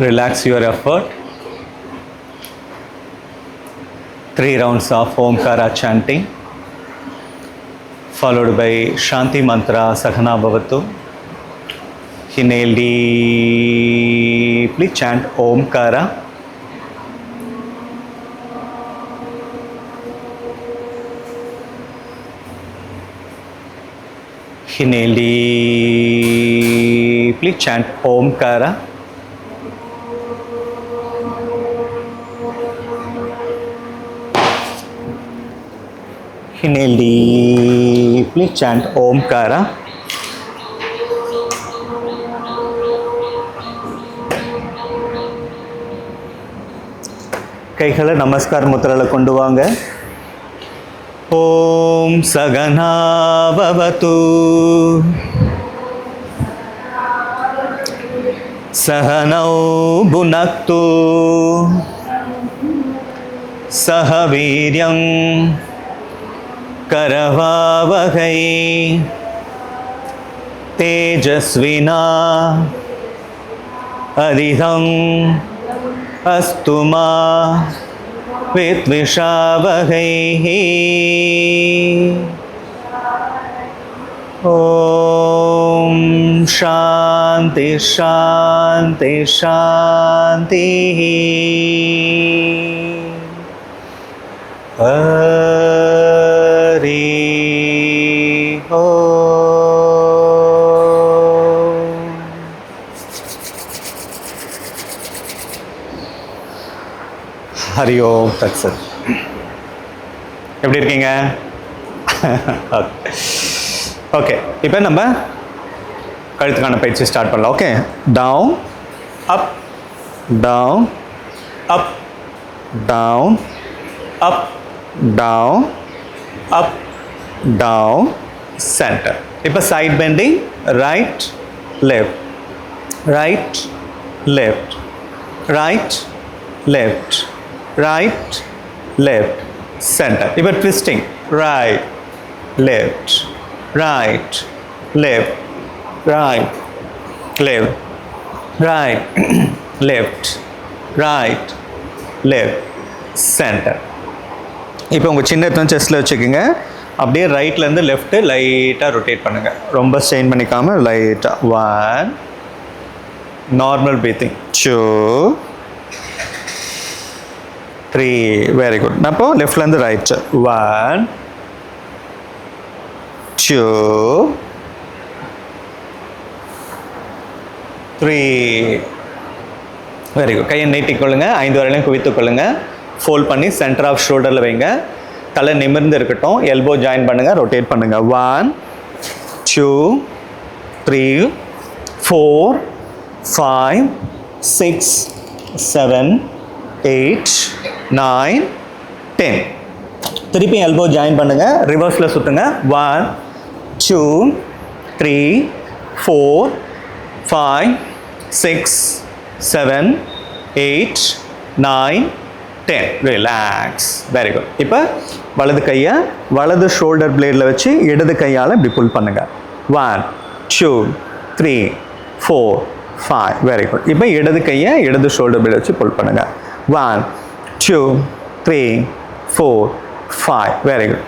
Relax your effort. 3 rounds of Omkara chanting, followed by Shanti Mantra Sahana Bhavatu. Inhale deeply, chant Omkara. Inhale deeply, chant Omkara. Inhale deeply, chant Omkara. கைகளை நமஸ்கார முத்திரையில் கொண்டு வாங்க. ஓம் சகனா பவது சகனௌ புனக்து சஹ வீர்யம் करवावहै तेजस्विना अधिकं अस्तु मा विद्विषावहै. ॐ शान्ति शान्ति शान्तिः. ஹரி ஓம் தத்சத். எப்படி இருக்கீங்க? ஓகே, இப்போ நம்ம கழுத்துக்கான பயிற்சி ஸ்டார்ட் பண்ணலாம். Okay, down up down up down up down up down centre. இப்போ side bending, right left right left right left, right, left, center. இப்போ twisting, right, left, right, left, right, left, right, left, right, left, center. இப்போ உங்கள் சின்ன செஸ்ட்டில் வச்சுக்கோங்க. அப்படியே ரைட்லேருந்து left லைட்டாக rotate பண்ணுங்கள். ரொம்ப ஸ்ட்ரெயின் பண்ணிக்காமல் லைட்டாக. 1, நார்மல் ப்ரீத்திங். 2, 3, very good. அப்போ லெஃப்ட்லேருந்து ரைட். 1, 2, 3, very good. கையை நீட்டிக்கொள்ளுங்க, 5 வரையிலையும் குவித்துக்கொள்ளுங்க. ஃபோல்ட் பண்ணி சென்டர் ஆஃப் ஷோல்டரில் வைங்க. தலை நிமிர்ந்து இருக்கட்டும். எல்போ ஜாயின் பண்ணுங்கள், ரொட்டேட் பண்ணுங்கள். 1, 2, 3, 4, 5, 6, 7, 8, 9, 10. திருப்பி எல்போ ஜாயின் பண்ணுங்க, ரிவர்ஸில் சுற்றுங்க. 1, 2, 3, 4, 5, 6, 7, 8, 9, 10. ரிலாக்ஸ். Very good. இப்போ வலது கையை வலது ஷோல்டர் பிளேடில் வச்சு இடது கையால் இப்படி புல் பண்ணுங்க. 1, 2, 3, 4, 5. Very good. இப்போ இடது கையை இடது ஷோல்டர் பிளேட் வச்சு புல் பண்ணுங்க. 1, 2, 3, 4, 5. Very good.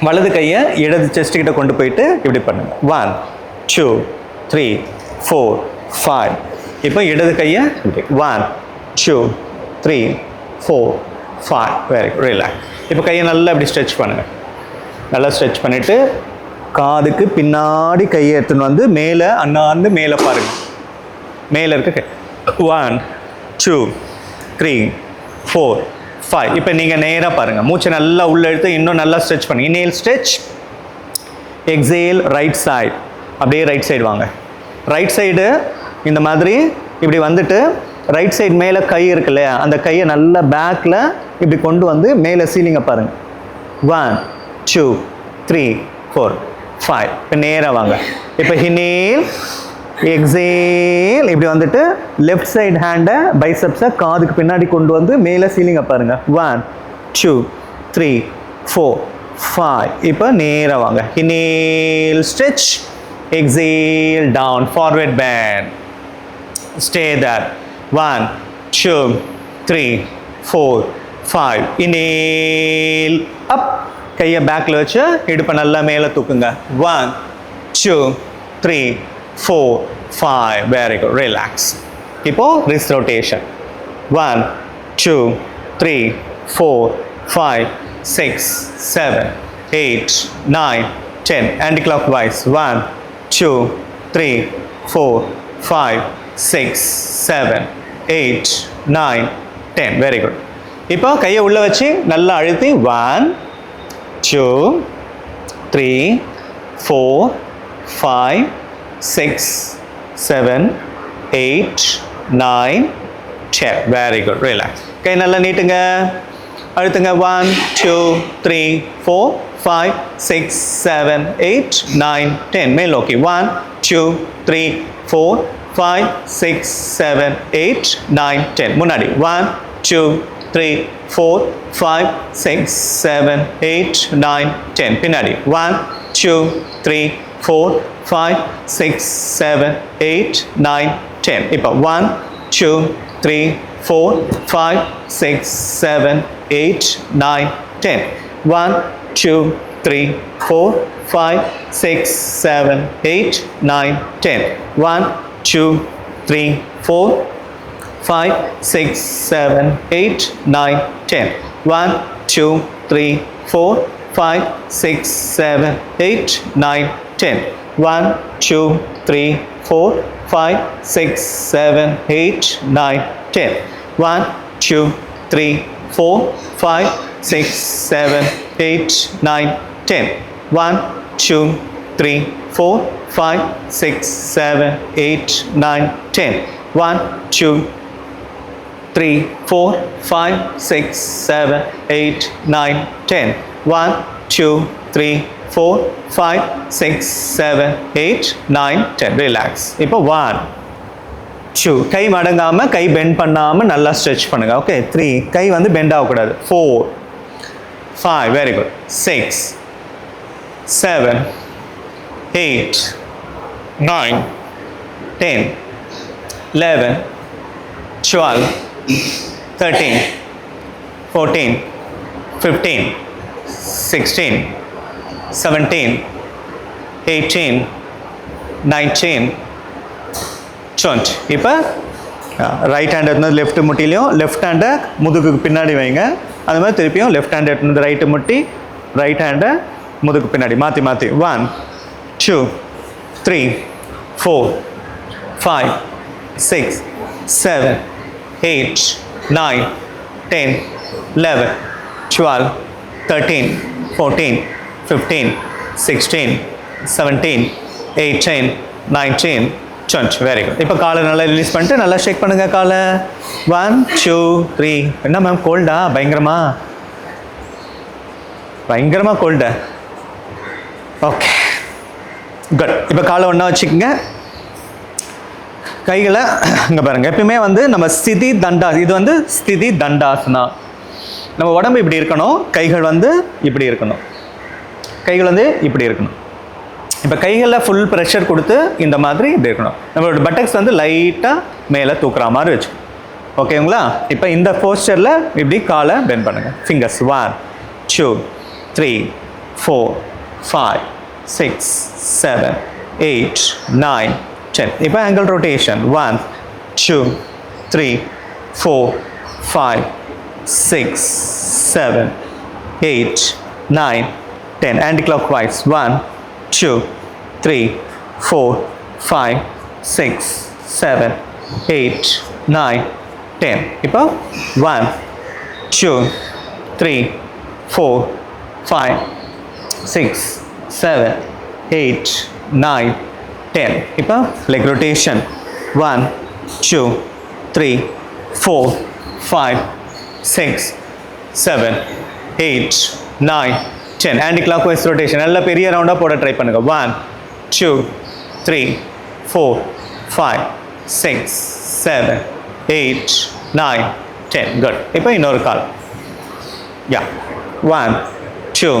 வலது கையை இடது செஸ்ட் கிட்ட கொண்டு போயிட்டு இப்படி பண்ணுங்க. 1, 2, 3, 4, 5. இப்போ இடது கையை 1, 2, 3, 4, 5. Very good. ரிலாக்ஸ். இப்போ கையை நல்லா இப்படி ஸ்ட்ரெச் பண்ணுங்க. நல்லா ஸ்ட்ரெச் பண்ணிட்டு காதுக்கு பின்னாடி கையை எடுத்துன்னு வந்து மேலே அண்ணாந்து மேலே பாருங்க. மேலே இருக்க கை. 1, 2, 3, 4, 5. இப்போ நீங்கள் நேராக பாருங்கள். மூச்சை நல்லா உள்ள எடுத்து இன்னும் நல்லா ஸ்ட்ரெச் பண்ணுங்க. Inhale stretch, exhale right side. அப்படியே ரைட் சைடு வாங்க. ரைட் சைடு இந்த மாதிரி இப்படி வந்துட்டு ரைட் சைடு மேலே கை இருக்கு இல்லையா, அந்த கையை நல்லா பேக்கில் இப்படி கொண்டு வந்து மேலே சீலிங்கை பாருங்கள். 1, 2, 3, 4, 5. இப்போ நேராக வாங்க. இப்போ இன்ஹேல் எக்ஸேல் இப்படி வந்துட்டு லெஃப்ட் சைடு ஹேண்டை பைசப்ஸை காதுக்கு பின்னாடி கொண்டு வந்து மேலே சீலிங்கை பாருங்கள். 1, 2, 3, 4, 5. இப்போ நேராக வாங்க. Inhale stretch, exhale down, forward bend, stay there. 1 2 3 4 5. inhale up. கையை பேக்கில் வச்சு இடுப்பை நல்லா மேலே தூக்குங்க. 1 2 3 4 5. Very good. ரிலாக்ஸ். இப்போ wrist rotation. 1 2 3 4 5 6 7 8 9 10. anti-clockwise. 1 2 3 4 5 6 7 8 9 10. Very good. இப்போ கையை உள்ளே வச்சு நல்லா அழுத்தி 1 2 3 4 5 6 7 8 9 10. Very good. ரிலாக்ஸ். கை நல்லா நீட்டுங்க. அழுத்துங்க. 1 2 3 4 5 6 7 8 9 10. மேல் நோக்கி. 1 2 3 4 5 6 7 8 9 10. முன்னாடி. 1 2 3 4 5 6 7 8 9 10. பின்னாடி. 1 2 3 4 5 6 7 8 9 10. இப்போ 1 2 3 4 5 6 7 8 9 10. 1 2 3 4 5 6 7 8 9 10. 1 2 3 4 5 6 7 8 9 10. 1 2 3 4 5 6 7 8 9 10. 1 2 3 4 5 6 7 8 9 10. 1 2 3 4 5 6 7 8 9 10. 1 2 3 4 5 6 7 8 9 10. 1 2 3 4 5 6 7 8 9 10. 1 2 3 4 5 6 7 8 9 10. ரிலாக்ஸ். இப்போ 1 2. கை மடங்காமல், கை பெண்ட் பண்ணாமல் நல்லா ஸ்ட்ரெச் பண்ணுங்க. ஓகே. 3. கை வந்து பெண்ட் ஆகக்கூடாது. 4 5. Very good. 6 7 8 9 10 11 12 13 14 15 16 17 18 19 20. இப்போ ரைட் ஹேண்ட் எடுத்து லெஃப்ட் முட்டிலையும் லெஃப்ட் ஹேண்டை முதுகுக்கு பின்னாடி வைங்க. அது மாதிரி திருப்பியும் லெஃப்ட் ஹேண்ட் எடுத்து ரைட்டு முட்டி ரைட் ஹேண்டை முதுகு பின்னாடி மாற்றி மாற்றி. 1 2 3 4 5 6 7 8 9 10 11 12 13 14 15 16 17 18 19 20. Very good. இப்போ காலை நல்லா ரிலீஸ் பண்ணிட்டு நல்லா ஷேக் பண்ணுங்க காலை. 1 2 3. என்ன மேம் கோல்டா? பயங்கரமாக கோல்டா? Okay good. இப்போ காலை ஒன்றா வச்சுக்கோங்க. கைகளை இங்கே பாருங்கள். எப்பயுமே வந்து நம்ம ஸ்திதி தண்டா, இது வந்து ஸ்திதி தண்டாசனா. நம்ம உடம்பு இப்படி இருக்கணும், கைகள் வந்து இப்படி இருக்கணும், கைகள் வந்து இப்படி இருக்கணும். இப்போ கைகளில் ஃபுல் ப்ரெஷர் கொடுத்து இந்த மாதிரி இப்படி இருக்கணும். நம்மளோட பட்டக்ஸ் வந்து லைட்டாக மேலே தூக்குற மாதிரி வச்சுக்கணும். ஓகேங்களா? இப்போ இந்த போஸ்டரில் இப்படி காலை பெண்ட் பண்ணுங்கள். ஃபிங்கர்ஸ் 1 2 3 4 5 6 7 8 9 10. இப்போ ஆங்கிள் ரொட்டேஷன். 1 2 3 4 5 6 7 8 9 10. Anti-clockwise. 1 2 3 4 5 6 7 8 9 10. இப்போ 1 2 3 4 5 6 7 8 9 10. இப்போ leg rotation. 1 2 3 4 5 6 7 8 9 10. Anti-clockwise rotation. நல்ல பெரிய ரவுண்டாக போட ட்ரை பண்ணுங்க. 1 2 3 4 5 6 7 8 9 10. குட். இப்போ இன்னொரு கால். யா 1 2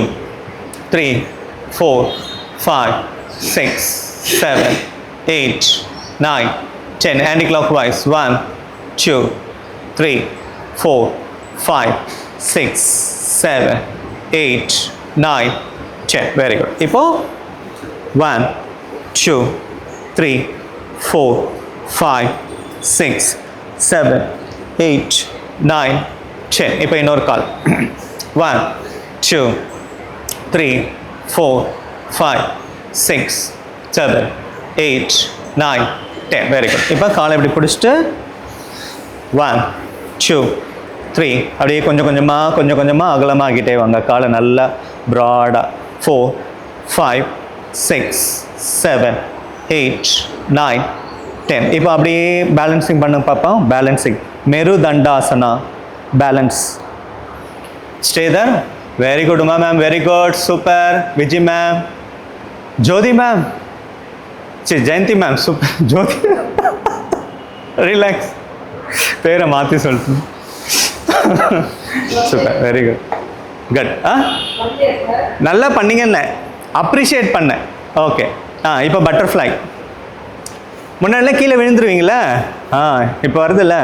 3 4 5 6 7 8 9 10. Anti-clockwise. 1 2 3 4 5 6 7 8 9 10. Very good. இப்போ 1 2 3 4 5 6 7 8 9 10. இப்போ இன்னொரு கால் 1 2 3 4 5 6 7 8 9 10. Very good. இப்போ காலை இப்படி பிடிச்சிட்டு 1 2 3 அப்படியே கொஞ்சம் கொஞ்சமாக அகலமாகிட்டே வாங்க. காலை நல்லா ப்ராடாக 4 5 6 7 8 9 10. இப்போ அப்படியே பேலன்சிங் பண்ணுங்க பார்ப்போம். பேலன்சிங் மெருதண்டாசனா. Balance. Stay there. Very good Uma ma'am, very good, super. Viji ma'am, Jothi ma'am, சரி Jayanthi ma'am, super. Jothi relax, பேரை மாற்றி சொல்லிட்டு. Super, very good, good. நல்லா பண்ணீங்கன்னு அப்ரிஷியேட் பண்ணேன். ஓகே. இப்போ பட்டர்ஃப்ளை. முன்னாடிலாம் கீழே விழுந்துருவீங்களா? இப்போ வருதுல்ல.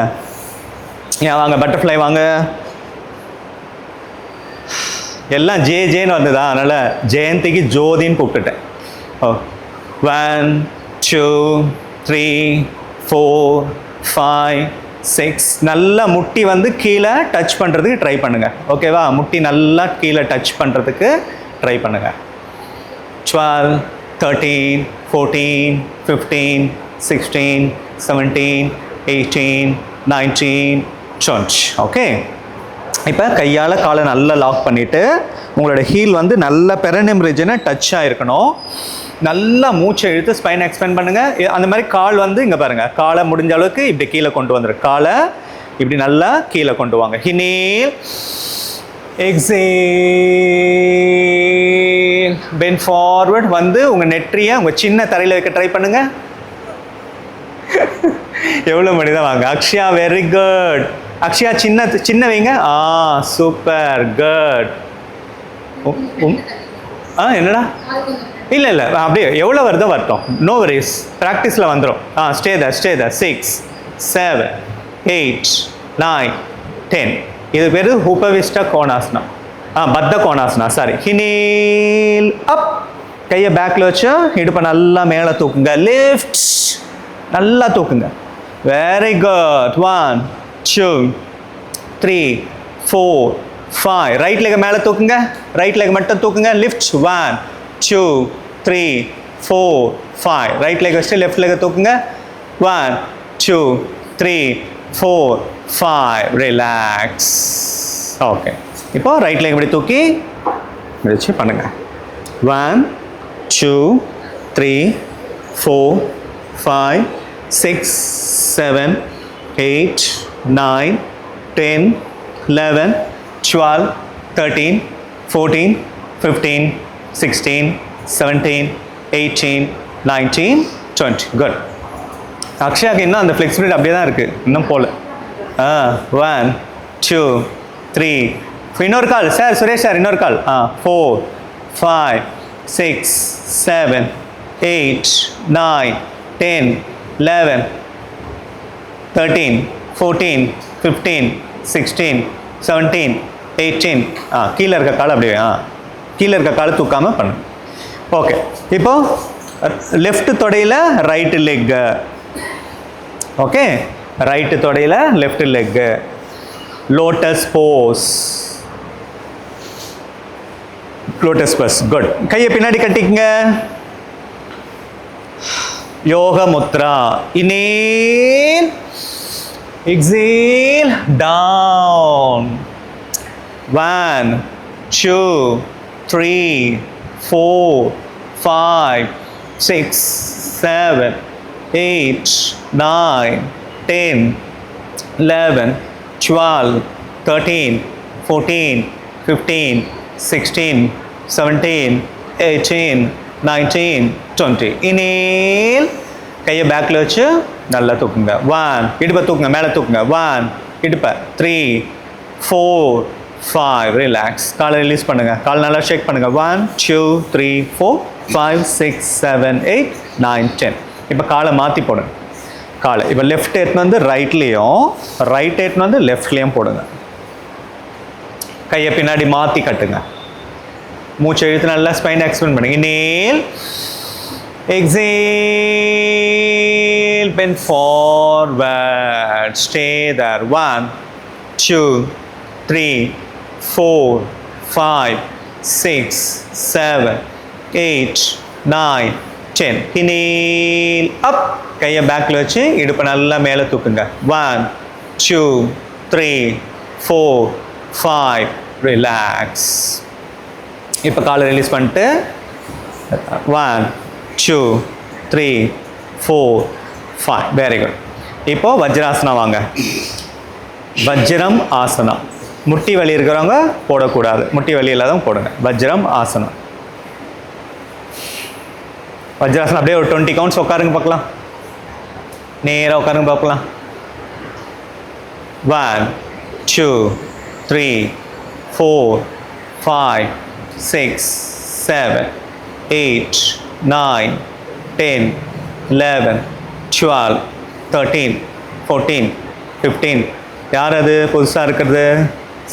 ஏன் வாங்க பட்டர்ஃப்ளை வாங்க. எல்லாம் ஜேன்னு வந்ததா, அதனால் ஜெயந்திக்கு ஜோதின்னு கூப்பிட்டுட்டேன். 1 2 3 4 5 6. நல்லா முட்டி வந்து கீழே டச் பண்ணுறதுக்கு ட்ரை பண்ணுங்கள். ஓகேவா? முட்டி நல்லா கீழே டச் பண்ணுறதுக்கு ட்ரை பண்ணுங்கள். 12 13 14 15 16 17 18 19 20. ஓகே. இப்போ கையால் காலை நல்லா லாக் பண்ணிவிட்டு உங்களோட ஹீல் வந்து நல்ல பெரனியம் ரீஜனை டச் ஆகிருக்கணும். நல்லா மூச்சை இழுத்து ஸ்பைன் எக்ஸ்பேண்ட் பண்ணுங்கள். அந்த மாதிரி கால் வந்து இங்கே பாருங்கள், காலை முடிஞ்ச அளவுக்கு இப்படி கீழே கொண்டு வந்துரு. காலை இப்படி நல்லா கீழே கொண்டு வாங்க. Inhale, exhale, bend forward. வந்து உங்கள் நெற்றியை உங்கள் சின்ன தரையில் வைக்க ட்ரை பண்ணுங்கள். எவ்வளோ மணி தான் வாங்க. Akshaya, very good. அக்ஷயா சின்ன வைங்க. Super, good. என்னடா? இல்லை அப்படியே எவ்வளோ வருதோ வரட்டும், நோ வரிஸ், ப்ராக்டிஸில் வந்துடும். ஸ்டே த 6 7 8 9 10. இது பேர் உபவிஷ்ட கோணாசனா. பத்த கோணாசனா, சாரி. ஹினீல் அப். கையை பேக்கில் வச்சு இடுப்பை நல்லா மேலே தூக்குங்க. லிஃப்ட், நல்லா தூக்குங்க. Very good. 1 2 3 4 5. ரைட் லெக் மேலே தூக்குங்க. ரைட் லெக் மட்டும் தூக்குங்க. லிஃப்ட். 1 2 3 4 5. ரைட் லெக் வச்சுட்டு லெஃப்ட் லெக் தூக்குங்க. 1 2 3 4 5. ரிலாக்ஸ். ஓகே. இப்போ ரைட் லெக் இப்படி தூக்கி வச்சு பண்ணுங்க. 1 2 3 4 5 6 7 8 9 10 11 12 13 14 15 16 17 18 19 20. குட். அக்ஷயாக்கு இன்னும் அந்த ஃப்ளெக்சிபிலிட்டி அப்படியே தான் இருக்குது, இன்னும் போல. 1 2 3. இன்னொரு கால் சார், சுரேஷ் சார், இன்னொரு கால். 4 5 6 7 8 9 10 11 13 14 15 16 17 18. கீழே இருக்க கால் அப்படியே கீழே இருக்க காலை தூக்காமல் பண்ணு. ஓகே. இப்போ லெஃப்ட் தொடையில் ரைட்டு லெக்கு. ஓகே. ரைட்டு தொடையில் left leg. Lotus pose. Lotus pose. Good. கையை பின்னாடி கட்டிக்கங்க. Yoga mudra. Inhale, exhale, down. 1 2 3 4 5 6 7 8 9 10 11 12 13 14 15 16 17 18 19 20. Inhale. கையை பேக்கில் வச்சு நல்லா தூக்குங்க. 1. இடுப்பை தூக்குங்க, மேலே தூக்குங்க. 1. இடுப்பை. 3 4 5. ரிலாக்ஸ். காலை ரிலீஸ் பண்ணுங்க. கால் நல்லா ஷேக் பண்ணுங்க. 1 2 3 4 5 6 7 8 9 10. இப்போ காலை மாற்றி போடுங்க. காலை இப்போ லெஃப்ட் எடுத்துன்னு வந்து ரைட்லேயும் ரைட் எடுத்துன்னு வந்து லெஃப்ட்லேயும் போடுங்க. கையை பின்னாடி மாற்றி கட்டுங்க. மூச்சை இழுத்து நல்லா ஸ்பைன் எக்ஸ்பெண்ட் பண்ணுங்க. Inhale, exhale, bend forward, stay there. 1 2 3 4 5 6 7 8 9 10. inhale, up, கையை பேக்கில் வச்சு இடுப்பை நல்லா மேலே தூக்குங்க. 1 2 3 4 5, ரிலாக்ஸ். இப்போ காலை ரிலீஸ் பண்ணிட்டு 1 2 3 4 5, வெரி குட். இப்போ வஜ்ராசனா வாங்க. வஜ்ரம் ஆசனா. முட்டி வலி இருக்கிறவங்க போடக்கூடாது, முட்டி வலி இல்லாதவங்க போடுங்க. வஜ்ரம் ஆசனம். வஜ்ராசனம் அப்படியே ஒரு 20 கவுண்ட்ஸ் உட்காருங்க பார்க்கலாம். நேராக உட்காருங்க பார்க்கலாம். 1 2 3 4 5 6 7 8 9 10 11 12 13 14 15. யார் அது புதுசாக இருக்கிறது?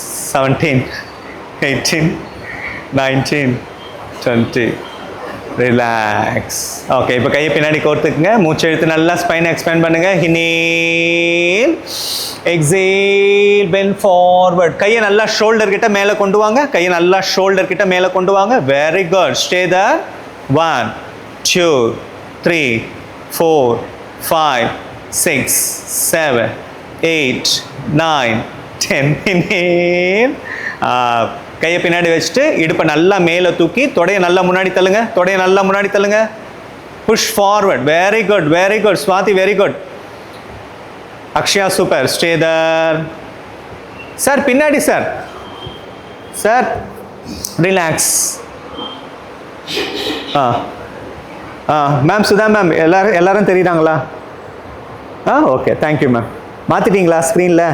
17 18 19 20. ரிலாக்ஸ். ஓகே, இப்போ கையை பின்னாடி கோர்த்துக்குங்க. மூச்சை இழுத்து நல்லா ஸ்பைன் எக்ஸ்பேண்ட் பண்ணுங்க. Inhale, exhale, bend forward. கையை நல்லா ஷோல்டர் கிட்ட மேலே கொண்டு வாங்க. கையை நல்லா ஷோல்டர் கிட்ட மேலே கொண்டு வாங்க. Very good. Stay there. 1 2 3 4 5 6 7 8 9 10. Inhale. கையை பின்னாடி வச்சுட்டு இடுப்பை நல்லா மேலே தூக்கி தொடையை நல்லா முன்னாடி தள்ளுங்க. தொடையை நல்லா முன்னாடி தள்ளுங்க. Push forward. Very good, very good. Swathi, very good. Akshaya, super. Stay there. Sir பின்னாடி sir. Sir relax. Ma'am, Sudha ma'am, எல்லாரும் தெரியுறாங்களா? Okay, thank you ma'am. மாற்றிட்டீங்களா ஸ்க்ரீனில்?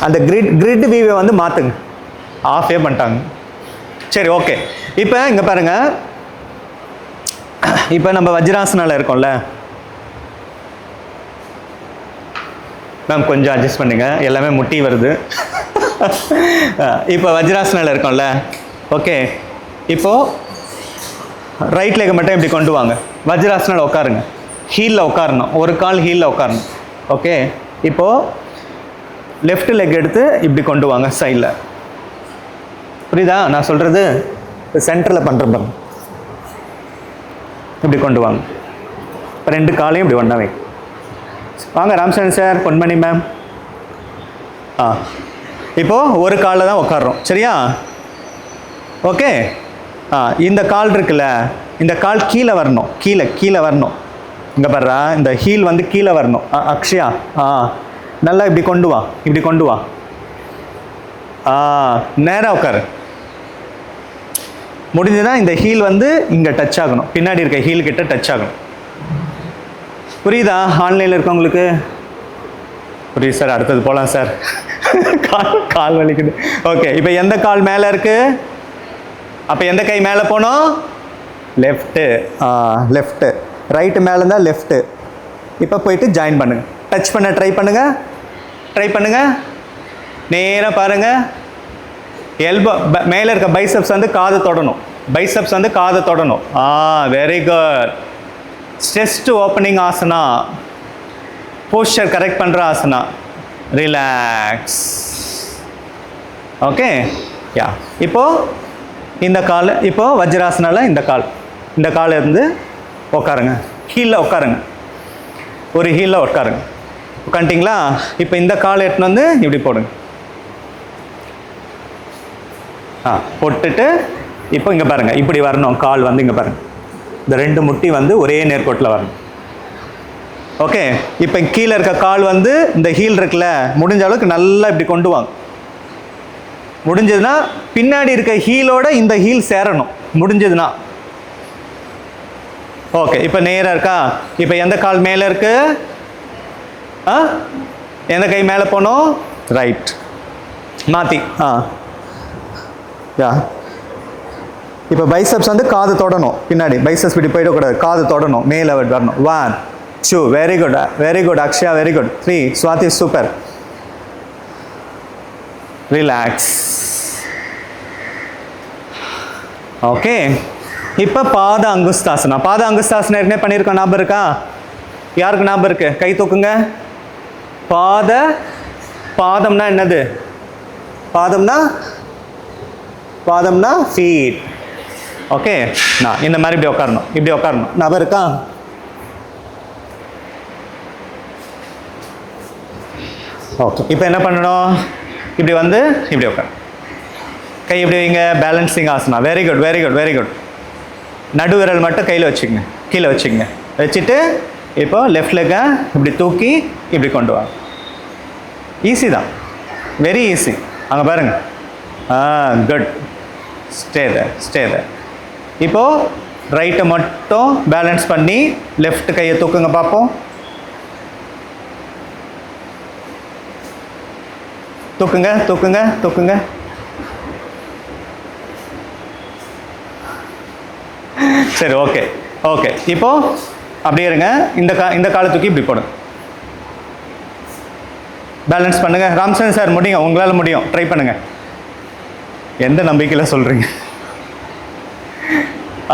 அந்த கிரிட் வியூவை வந்து மாற்றுங்க. ஆஃபே பண்ணிட்டாங்க. சரி, ஓகே. இப்போ இங்கே பாருங்கள். இப்போ நம்ம வஜ்ராசனால இருக்கோம்ல மேம், கொஞ்சம் அட்ஜஸ்ட் பண்ணுங்க. எல்லாமே முட்டி வருது. இப்போ வஜ்ராசனால இருக்கோம்ல. ஓகே, இப்போது ரைட் லெக்கை மட்டும் இப்படி கொண்டு வாங்க. வஜ்ராசனால உட்காருங்க. ஹீலில் உட்காரணும். ஒரு கால் ஹீலில் உட்காரணும். ஓகே, இப்போது லெஃப்ட் லெக் எடுத்து இப்படி கொண்டு வாங்க சைடில். புரியுதா நான் சொல்கிறது? சென்டரில் பண்ணுறேன் பாருங்க. இப்படி கொண்டு வாங்க. இப்போ 2 காலையும் இப்படி ஒன்றா வைங்க. வாங்க ராம்சரன் சார், பொன்மணி மேம். இப்போது ஒரு காலில் தான் உட்காடுறோம், சரியா? ஓகே. இந்த கால் இருக்குல்ல, இந்த கால் கீழே வரணும். கீழே வரணும். இங்கே பாடுறா, இந்த ஹீல் வந்து கீழே வரணும். அக்ஷயா, நல்லா இப்படி கொண்டு வா. இப்படி கொண்டு வா. நேராக உட்காரு. முடிஞ்சதுன்னா இந்த ஹீல் வந்து இங்கே டச் ஆகணும். பின்னாடி இருக்க ஹீல் கிட்ட டச் ஆகணும். புரியுதா? ஆன்லைனில் இருக்கவங்களுக்கு புரியுது சார். அடுத்தது போகலாம் சார். கால் வலிக்குது. ஓகே, இப்போ எந்த கால் மேலே இருக்கு? அப்போ எந்த கை மேலே போகணும்? லெஃப்ட்டு. லெஃப்ட்டு. ரைட்டு மேலே இருந்தால் லெஃப்ட்டு. இப்போ போயிட்டு ஜாயின் பண்ணுங்க. டச் பண்ண ட்ரை பண்ணுங்க. நேராக பாருங்க. எல்போ மேலே இருக்க பைசப்ஸ் வந்து காது தொடணும். Very good. Chest opening asana. Posture correct பண்ணுற ஆசனா. ரிலாக்ஸ். ஓகே, யா. இப்போது இந்த கால், இப்போது வஜ்ராசனால இந்த கால் இருந்து உட்காருங்க. ஹீலில் உட்காருங்க. ஒரு ஹீலில் உட்காருங்க. உட்காந்துட்டிங்களா? இப்போ இந்த கால் எடுத்துன்னு வந்து இப்படி போடுங்க. போட்டுட்டு இப்போ இங்கே பாருங்கள், இப்படி வரணும். கால் வந்து இங்கே பாருங்கள். இந்த 2 முட்டி வந்து ஒரே நேர்கோட்டில் வரணும். ஓகே, இப்போ கீழே இருக்க கால் வந்து இந்த ஹீல் இருக்குல்ல, முடிஞ்ச அளவுக்கு நல்லா இப்படி கொண்டு வாங்க. முடிஞ்சதுன்னா பின்னாடி இருக்க ஹீலோட இந்த ஹீல் சேரணும். முடிஞ்சதுன்னா ஓகே. இப்போ நேராக இருக்கா? இப்போ எந்த கால் மேலே இருக்கு? எந்த கை மேலே போகணும்? ரைட். மாற்றி. யா. இப்போ பைசப்ஸ் வந்து காது தொடணும். பின்னாடி பைசப்ஸ் இப்படி போயிடக்கூடாது. காது தொடணும். மேலே வரணும். 1 2, very good Akshaya, very good. 3, Swati, super. Relax. Okay, இப்போ பாத அங்குஸ்தாசனா. பாத அங்குஸ்தாசனா ஏற்கனவே பண்ணியிருக்கோம், ஞாபகம் இருக்கா? யாருக்கு ஞாபகம் இருக்கு? கை தூக்குங்க. பாதம்னா என்னது? பாதம்னா ஃபீட். ஓகே, நான் இந்த மாதிரி இப்படி உட்காரணும், ஞாபகம் இருக்கா? ஓகே, இப்போ என்ன பண்ணணும்? இப்படி வந்து இப்படி உட்காரணும். கை இப்படி வைங்க, பேலன்சிங் ஆசனா. Very good. நடு விரல் மட்டும் கையில் வச்சுக்கங்க, கீழே வச்சுக்கங்க. வச்சுட்டு இப்போ லெஃப்ட் லெக்கை இப்படி தூக்கி இப்படி கொண்டு வாங்க. ஈஸி தான், வெரி ஈஸி. அங்கே பாருங்க. குட். Stay there. இப்போது ரைட்டை மட்டும் பேலன்ஸ் பண்ணி லெஃப்ட் கையை தூக்குங்க பார்ப்போம். தூக்குங்க. சரி, ஓகே. இப்போ அப்படியே இருங்க. இந்த காலை தூக்கி இப்படி போடுங்க. பேலன்ஸ் பண்ணுங்க. ராம்சரன் சார் முடியும், உங்களால் முடியும். ட்ரை பண்ணுங்க. எந்த நம்பிக்கையில் சொல்றீங்க?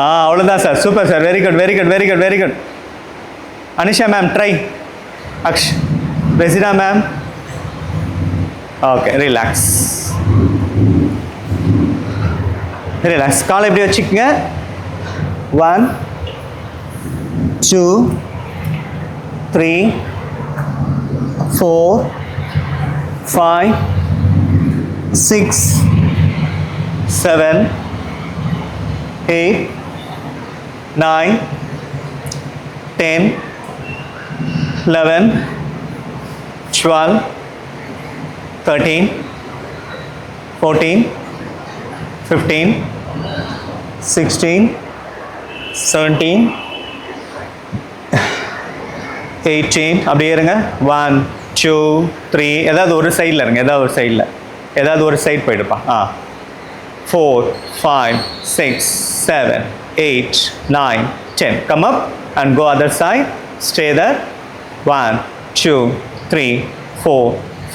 அவ்வளோதான் sir. Super sir. Very good. Anisha ma'am try. Resina ma'am. Okay, relax. காலை எப்படி வச்சுக்கோங்க. 1, 2, 3, 4, 5, 6, 7, 8, 9, 10, 11, 12, 13, 14, 15, 16, 17, 18. அப்படியே இருங்க. 1, 2, 3. ஏதாவது ஒரு சைடில் இருங்க. ஏதாவது ஒரு side போயிடுப்பா. 4, 5, 6, 7, 8, 9, 10. Come up and go other side. Stay there. 1, 2, 3, 4,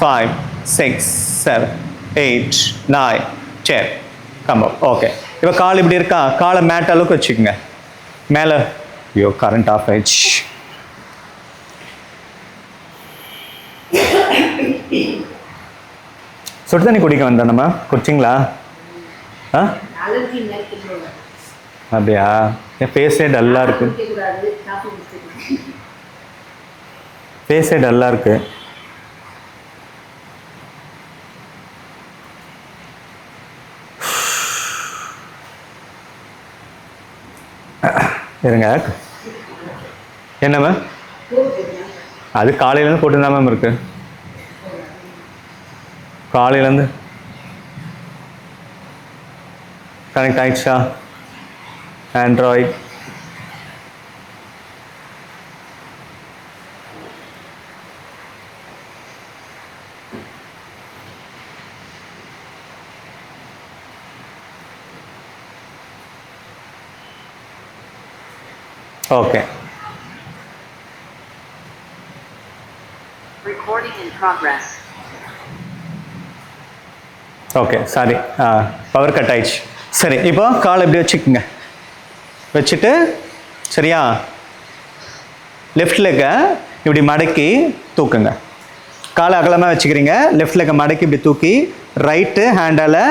5, 6, 7, 8, 9, 10. Come up. Okay, இப்போ கால் இப்படி இருக்கா? காலை மேட் அளவுக்கு வச்சுக்கோங்க. மேலே கரண்ட் ஆஃப் ஆயிடுச்சு. சுடு தண்ணி குடிக்க வந்தோம் நம்ம. குடிச்சிங்களா? அப்படியா? என் ஃபேஸே டல்லாக இருக்கு. இருங்க. என்ன மேம்? அது காலையிலேருந்து போட்டுதான் மேம் இருக்கு. காலையிலேருந்து கனெக்ட் ஆயிடுச்சா? Android okay. Recording in progress. Okay, sorry, power cut ஆயிடுச்சு. சரி, இப்போ காலை இப்படி வச்சுக்கோங்க. வச்சுட்டு சரியா, லெஃப்ட் லெக்கை இப்படி மடக்கி தூக்குங்க. காலை அகலமாக வச்சுக்கிறீங்க. லெஃப்ட் லெக்கை மடக்கி இப்படி தூக்கி ரைட்டு ஹேண்டால்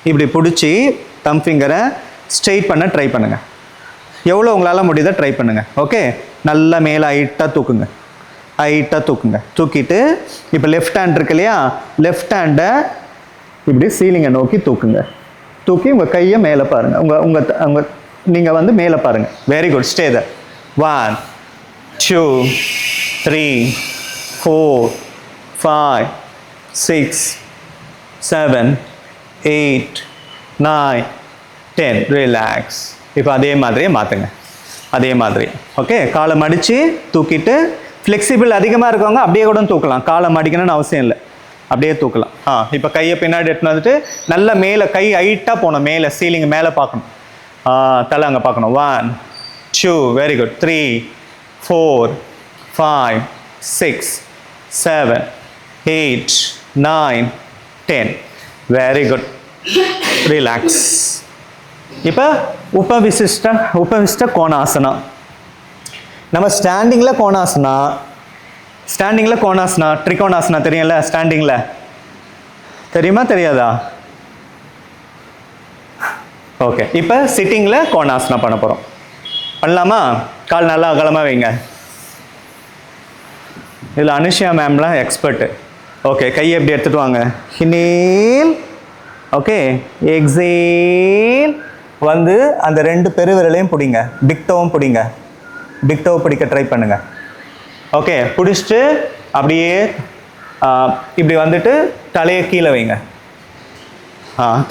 இப்படி பிடிச்சி தம் ஃபிங்கரை ஸ்ட்ரெயிட் பண்ண ட்ரை பண்ணுங்கள். எவ்வளோ உங்களால் முடியுதோ ட்ரை பண்ணுங்கள். ஓகே, நல்லா மேலே ஹைட்டாக தூக்குங்க. தூக்கிட்டு இப்போ லெஃப்ட் ஹேண்ட் இருக்கு இல்லையா, லெஃப்ட் ஹேண்டை இப்படி சீலிங்கை நோக்கி தூக்குங்க. தூக்கி உங்கள் கையை மேலே பாருங்கள். நீங்கள் வந்து மேலே பாருங்கள். Very good. ஸ்டே தர். 1, 2, 3, 4, 5, 6, 7, 8, 9, 10. ரிலாக்ஸ். இப்போ அதே மாதிரியே மாற்றுங்க. ஓகே, காலை மடித்து தூக்கிட்டு, ஃப்ளெக்சிபிள் அதிகமாக இருக்கவங்க அப்படியே கூட தூக்கலாம். காலை மடிக்கணும்னு அவசியம் இல்லை, அப்படியே தூக்கலாம். இப்போ கையை பின்னாடி எடுத்துன்னு வந்துட்டு நல்லா மேலே கை ஹைட்டாக போகணும். மேலே சீலிங் மேலே பார்க்கணும். தலை அங்கே பார்க்கணும். 1, 2, very good. 3, 4, 5 6 7 8 9 10. Very good. Relax. இப்போ உபவிஷ்ட கோணாசனா. நம்ம ஸ்டாண்டிங்கில் கோணாசனா ட்ரிகோணாசனா தெரியும்ல? ஸ்டாண்டிங்கில் தெரியுமா தெரியாதா? ஓகே, இப்போ சிட்டிங்கில் கோணாசனா பண்ண போகிறோம். பண்ணலாமா? கால் நல்லா அகலமாக வைங்க. இதில் அனுஷியா மேம்லாம் எக்ஸ்பர்ட்டு. ஓகே, கையை எப்படி எடுத்துகிட்டு வாங்க. இன்ஹேல். Okay, exhale. வந்து அந்த 2 பெருவிரலையும் பிடிங்க. பிக்டோவும் பிடிங்க. பிக்டோவை பிடிக்க ட்ரை பண்ணுங்க. ஓகே, பிடிச்சிட்டு அப்படியே இப்படி வந்துட்டு தலையை கீழே வைங்க.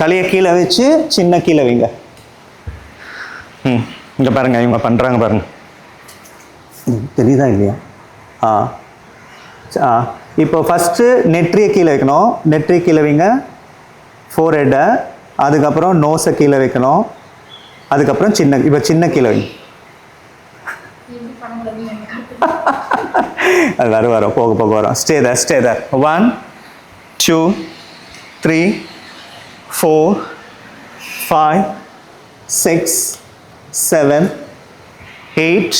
தலையை கீழே வச்சு சின்ன கீழே வைங்க. இங்கே பாருங்கள், இவங்க பண்ணுறாங்க பாருங்கள். தெரியுதா இல்லையா? இப்போ ஃபஸ்ட்டு நெற்றியை கீழே வைக்கணும். நெற்றியை கீழே வைங்க. ஃபோர்ஹெட்டை, அதுக்கப்புறம் நோஸை கீழே வைக்கணும். அதுக்கப்புறம் இப்போ சின்ன கீழே வைங்க. அது வரும் போக போக வரும். Stay there 1 2 3 4 5 6 7 8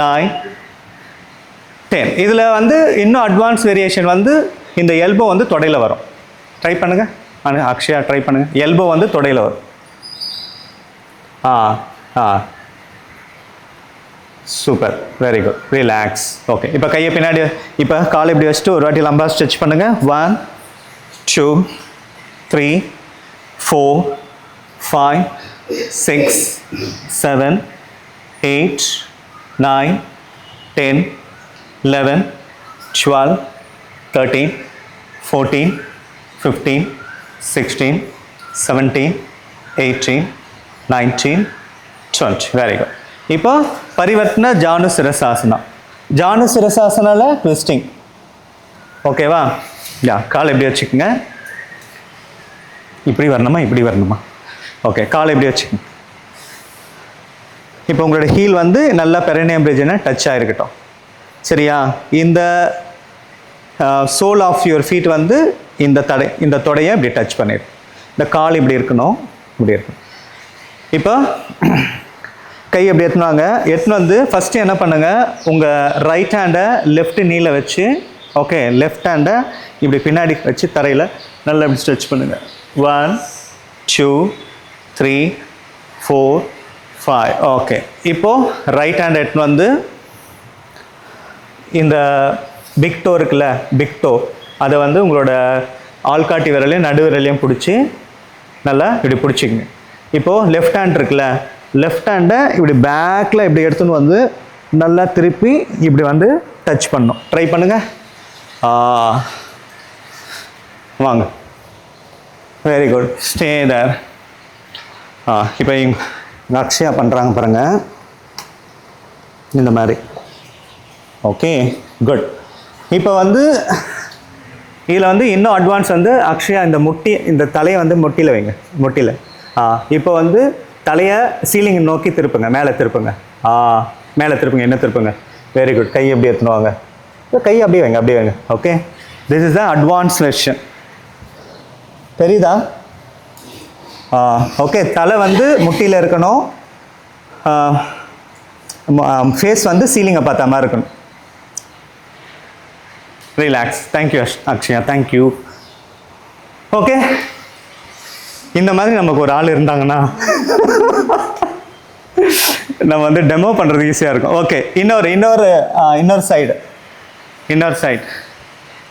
9 10. இதில் வந்து இன்னும் அட்வான்ஸ் வேரியேஷன் வந்து இந்த எல்போ வந்து தொடையில் வரும். ட்ரை பண்ணுங்கள். அக்ஷயா ட்ரை பண்ணுங்கள். எல்போ வந்து தொடையில் வரும். Super, very good. Relax. Okay, இப்போ கையை பின்னாடி, இப்போ காலை இப்படி வச்சுட்டு ஒரு வாட்டி லம்பா ஸ்ட்ரெச் பண்ணுங்கள். 1 2 3 4 5 6 7 8 9 10 11 12 13 14 15 16 17 18 19 20. Very good. இப்போ பரிவர்த்தன ஜானு சிரசாசனா. ஜானு சிரசாசனால ட்விஸ்டிங். ஓகேவா? கால் எப்படி வச்சுக்கோங்க. இப்படி வரணுமா? ஓகே, கால் எப்படி வச்சுக்கோங்க. இப்போ உங்களோட ஹீல் வந்து நல்லா பெரினியம் பிரிட்ஜ்னா டச் ஆகிருக்கட்டும். சரியா? இந்த சோல் ஆஃப் யுவர் ஃபீட் வந்து இந்த தொடையை இப்படி டச் பண்ணிடு. இந்த கால் இப்படி இருக்கணும். இப்போ கை எப்படி எடுத்துன்னு வந்து ஃபஸ்ட்டு என்ன பண்ணுங்கள், உங்கள் ரைட் ஹேண்டை லெஃப்ட் நீல வச்சு, ஓகே, லெஃப்ட் ஹேண்டை இப்படி பின்னாடி வச்சு தரையில் நல்லா இப்படி ஸ்ட்ரெச் பண்ணுங்கள். 1 2 3 4 5. ஓகே, இப்போது ரைட் ஹேண்டை எடுத்துன்னு வந்து இந்த பிக் டோ இருக்குல்ல, பிக் டோ, அதை வந்து உங்களோட ஆள்காட்டி விரலையும் நடு விரலையும் பிடிச்சி நல்லா இப்படி பிடிச்சிக்கங்க. இப்போது லெஃப்ட் ஹேண்ட் இருக்குல்ல, லெஃப்ட் ஹேண்டை இப்படி பேக்கில் இப்படி எடுத்துன்னு வந்து நல்லா திருப்பி இப்படி வந்து டச் பண்ணணும். ட்ரை பண்ணுங்க. வாங்க. Very good. Stay there. இப்போ அக்ஷயா பண்ணுறாங்க பாருங்கள், இந்த மாதிரி. Okay, good. இப்போ வந்து இதில் வந்து இன்னும் அட்வான்ஸ் வந்து அக்ஷயா இந்த தலையை வந்து முட்டியில் வைங்க. முட்டியில். இப்போ வந்து தலையை சீலிங் நோக்கி திருப்புங்க. மேலே திருப்புங்க. என்ன திருப்புங்க. Very good. கை எப்படி எடுத்துனுவாங்க. கை அப்படியே வைங்க. Okay, this is the advance version. தெரியுதா? ஓகே, தலை வந்து முட்டியில் இருக்கணும். ஃபேஸ் வந்து சீலிங்கை பார்த்த மாதிரி இருக்கணும். Relax. Thank you Akshaya, thank you. Okay, இந்த மாதிரி நமக்கு ஒரு ஆள் இருந்தாங்கன்னா நம்ம வந்து டெமோ பண்ணுறது ஈஸியாக இருக்கும். ஓகே, இன்னொரு side.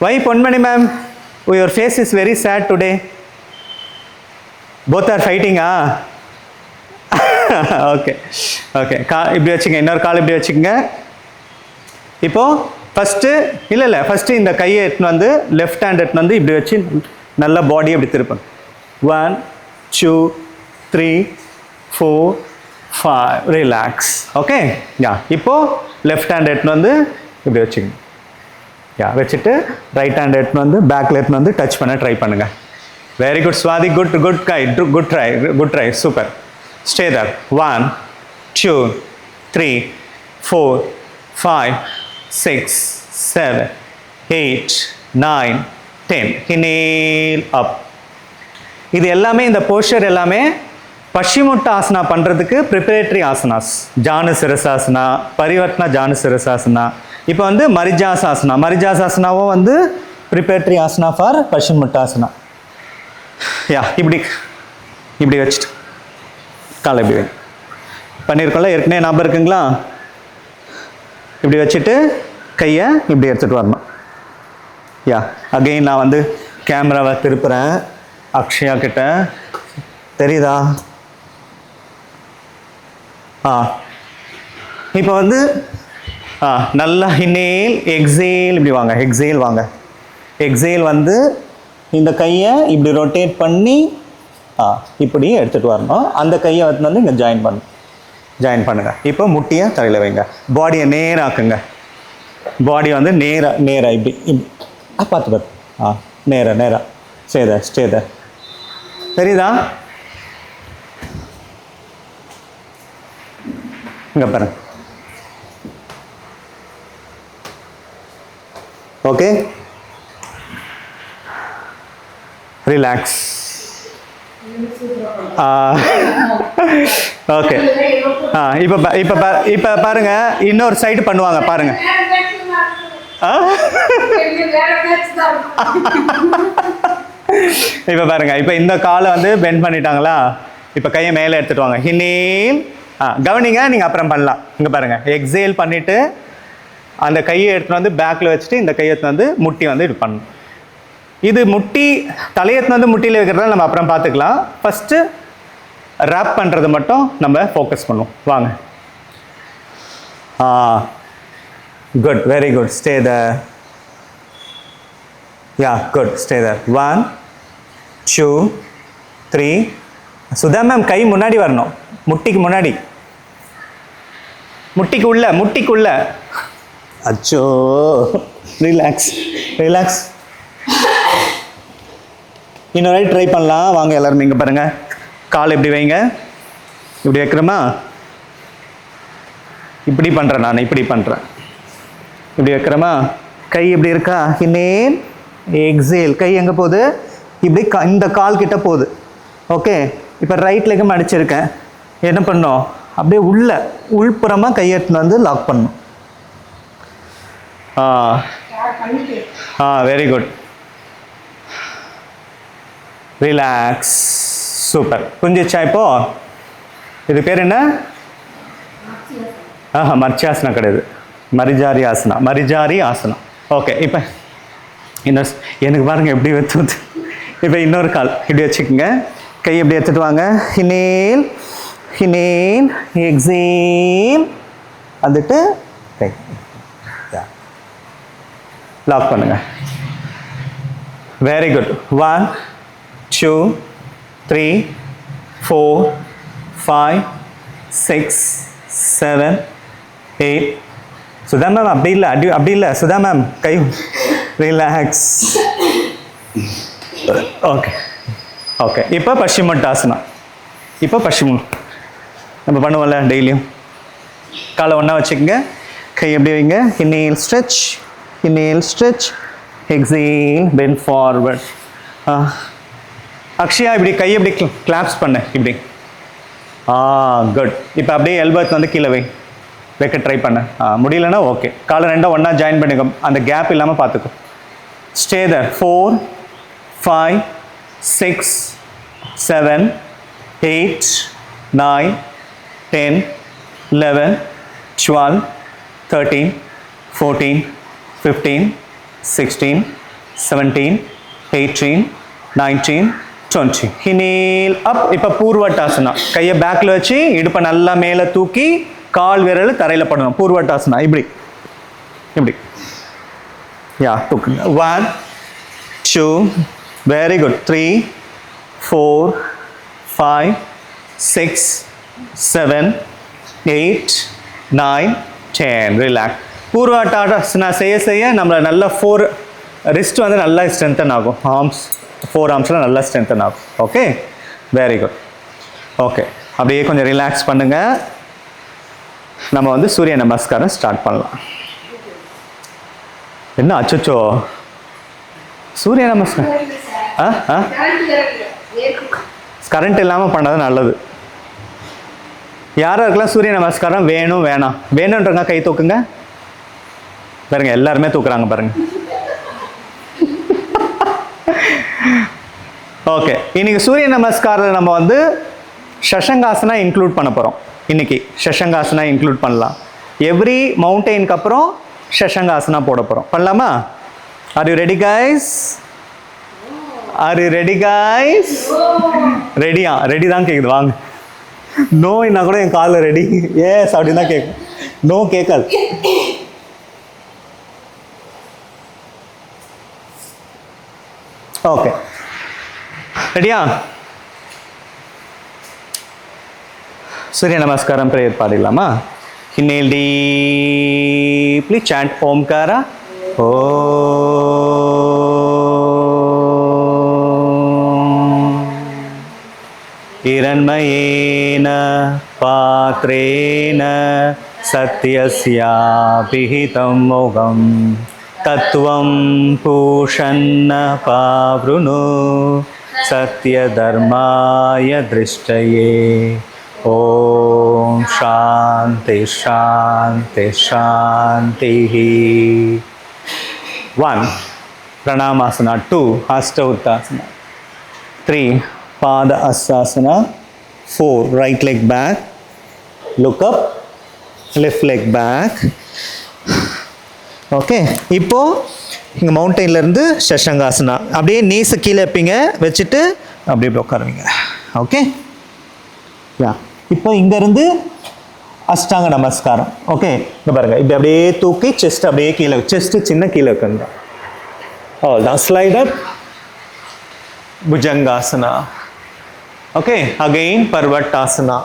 Why Ponmani ma'am, your face is very sad today. Both are ஃபைட்டிங்கா? ஓகே, இப்படி வச்சுங்க. இன்னொரு கால் இப்படி வச்சுக்கோங்க. இப்போது ஃபஸ்ட்டு இந்த கையை எடுத்துன்னு வந்து லெஃப்ட் ஹேண்ட் எடுத்துன்னு வந்து இப்படி வச்சு நல்லா பாடியை இப்படி திருப்பங்க. 1 2 3 4 5. ரிலாக்ஸ். ஓகே, இப்போது லெஃப்ட் ஹேண்ட் எடுத்துன்னு வந்து இப்படி வச்சுக்கோங்க. வச்சுட்டு ரைட் ஹேண்ட் எடுத்துன்னு வந்து பேக்கில் எடுத்துன்னு வந்து டச் பண்ண ட்ரை பண்ணுங்கள். Very good Swathi. Good try. Super. Stay there. 1 2 3 4 5 6, 7, 8, 9, 10. Inhale up. இது எல்லாமே இந்த போஸ்டர் எல்லாமே பஷ்சிமுட்டாசனா பண்ணுறதுக்கு ப்ரிப்பரேட்டரி ஆசனாஸ். ஜானு சிரசாசனா, பரிவர்த்தனா ஜானு சிரசாசனா. இப்போ வந்து மரிஜாசாசனா. மரிஜாசாசனாவும் வந்து ப்ரிப்பரேட்டரி ஆசனா ஃபார் பஷ்சிமுட்டாசனா. யா இப்படி இப்படி வச்சுட்டு காலை இப்படி வை பண்ணியிருக்கோம்ல, ஏற்கனவே ஞாபகம் இருக்குங்களா? இப்படி வச்சுட்டு கையை இப்படி எடுத்துகிட்டு வரணும். யா அகெயின் நான் வந்து கேமராவை திருப்புறேன் அக்ஷயா கிட்ட. தெரியுதா? இப்போ வந்து நல்லா இன்ஹேல் எக்ஸேல் இப்படி வாங்க. எக்ஸேல் வாங்க. எக்ஸேல் வந்து இந்த கையை இப்படி ரொட்டேட் பண்ணி இப்படி எடுத்துகிட்டு வரணும். அந்த கையை வந்து இங்கே ஜாயின் பண்ணுங்கள். இப்போ முட்டியை தலையில் வைங்க. பாடியை நேராக்குங்க. பாடி வந்து நேராக இப்படி பார்த்து நேராக ஸ்டே. தெரியுதா? இங்கே பாருங்க. Okay, relax. ஓகே, இப்போ பாருங்க, இன்னொரு சைடு பண்ணுவாங்க பாருங்க. இப்போ பாருங்க, இப்போ இந்த காலை வந்து பெண்ட் பண்ணிட்டாங்களா? இப்போ கையை மேலே எடுத்துட்டு வாங்க. இன்ஹேல். கவனிங்க, நீங்கள் அப்புறம் பண்ணலாம். இங்கே பாருங்க, எக்ஸேல் பண்ணிவிட்டு அந்த கையை எடுத்துகிட்டு வந்து பேக்கில் வச்சுட்டு இந்த கையை எடுத்துன்னு வந்து முட்டி வந்து இது பண்ணணும். இது முட்டி தலையை எடுத்துன்னு வந்து முட்டியில் வைக்கிறதால நம்ம அப்புறம் பார்த்துக்கலாம். ஃபஸ்ட்டு ரேப் பண்ணுறது மட்டும் நம்ம ஃபோக்கஸ் பண்ணுவோம். வாங்க. Good, very good. Stay there. Yeah good, stay there. 1, 2, 3. Sudha ma'am கை முன்னாடி வரணும், முட்டிக்கு முன்னாடி, முட்டிக்குள்ள. அச்சோ, ரிலாக்ஸ். இன்னொரு வாட்டி ட்ரை பண்ணலாம். வாங்க எல்லாரும் இங்கே பாருங்க. கால் எப்படி வைங்க. இப்படி வைக்கிறோமா? இப்படி பண்ணுறேன் நான், இப்படி பண்ணுறேன். இப்படி வைக்கிறோமா? கை இப்படி இருக்கா? Inhale exhale. கை எங்கே போகுது? இப்படி இந்த கால் கிட்ட போகுது. ஓகே, இப்போ ரைட் லெக்கும் அடிச்சிருக்கேன். என்ன பண்ணோம்? அப்படியே உள்புறமாக கையை எடுத்துன்னு வந்து லாக் பண்ணணும். Very good. ரிலாக்ஸ். சூப்பர். புரிஞ்சிச்சா? இப்போ இது பேர் என்ன? மர்ச்சியாசனா கிடையாது, மரிஜாரி ஆசனா. ஓகே, இப்போ எனக்கு பாருங்க எப்படி வச்சுது. இப்போ இன்னொரு கால் இப்படி வச்சுக்கோங்க. கை எப்படி எடுத்துட்டு வாங்க. Inhale exhale. வந்துட்டு கை லாக் பண்ணுங்க. Very good. 1, 2, 3, 4, 5, 6, 7, 8. சுதா மேம் அப்படி இல்லை சுதா மேம் கை ரிலாக்ஸ். ஓகே. இப்போ பஷ்சிமுட்டாசனா. நம்ம பண்ணுவோம்ல டெய்லியும். காலை ஒன்றா வச்சுக்கோங்க. கை எப்படி வைங்க. Inhale stretch, exhale, bend forward. Akshaya இப்படி கை எப்படி கிளாப்ஸ் பண்ண இப்படி. குட். இப்போ அப்படியே எல்போத்தை வந்து கீழே வைக்க ட்ரை பண்ண. முடியலன்னா ஓகே, காலை ரெண்டாக ஒன்றா ஜாயின் பண்ணிக்கோ. அந்த கேப் இல்லாமல் பார்த்துக்கோ. Stay there. 4, 5, 6, 7, 8, 9, 10, 11, 12, 13, 14, 15, 16, 17, 18, 19, 20. இன்ஹேல் அப். இப்போ பூர்வட்டாசனா. கையை பேக்கில் வச்சு இடுப்பை நல்லா மேலே தூக்கி கால் விரல் தரையில் படணும். பூர்வட்டாசனா. இப்படி யா தூக்குங்க. 1, 2, வெரி குட். 3, 4, 5, 6, 7, 8, 9, 10. ரிலாக்ஸ். பூர்வட்டாசனா செய்ய நம்மளை நல்லா 4 ரிஸ்ட் வந்து நல்லா ஸ்ட்ரென்தன் ஆகும். ஆர்ம்ஸ் 4 ஆர்ம்ஸில் நல்லா ஸ்ட்ரென்தன் ஆகும். Okay, very good. ஓகே, அப்படியே கொஞ்சம் ரிலாக்ஸ் பண்ணுங்கள். நம்ம வந்து சூரிய நமஸ்காரம் ஸ்டார்ட் பண்ணலாம். என்ன அச்சோ சூரிய நமஸ்காரம் கரண்ட் இல்லாமல் பண்ணது நல்லது. யாருக்கெல்லாம் சூரிய நமஸ்காரம் வேணும் வேணாம் வேணுன்றங்க கை தூக்குங்க. பாருங்க எல்லாருமே தூக்குறாங்க பாருங்க. ஓகே, இன்னைக்கு சூரிய நமஸ்காரத்தில் நம்ம வந்து ஷஷங்காசனா இன்க்ளூட் பண்ண போகிறோம். இன்னைக்கு ஷஷங்காசனா இன்க்ளூட் பண்ணலாம். எவ்ரி மவுண்டெயினுக்கு அப்புறம் ஷஷங்காசனா போட போகிறோம். பண்ணலாமா? Are you ready guys? Are you ready guys? ரெடியா? ரெடி தான் கேட்குது. வாங்க. நோ என்ன கூட என் காலில் ரெடி ஏஸ் அப்படின்னு தான் கேட்கும். நோ கேட்காது. ஓகே, ரெடியா? சூரிய நமஸ்காரம் prayer பாடிடலாமா? Inhale deeply, chant Omkara. Om. Hiranmayena patrena satyasya pihitam mogam tattvam pushanna pavrunu satya dharmaya drishtaye. Om Shanti Shanti Shanti. 1. Pranamasana. 2. Hasta Uttasana. 3. Pada Asasana. 4. Right leg back. Look up. Left leg back. Okay, இப்போ இங்கே மவுண்டெயின்லேருந்து ஷஷங்காசனா அப்படியே நீஸை கீழே வைப்பீங்க, வச்சுட்டு அப்படியே உட்காருவீங்க. Okay, யா. இப்போ இங்கேருந்து அஷ்டாங்க நமஸ்காரம். ஓகே, இங்கே பாருங்கள், இப்படி அப்படியே தூக்கி செஸ்ட் அப்படியே கீழே, செஸ்ட்டு சின்ன கீழே வைக்கணும். அவ்வளோதான். Slide up, bhujangasana. Okay, again parvatasana.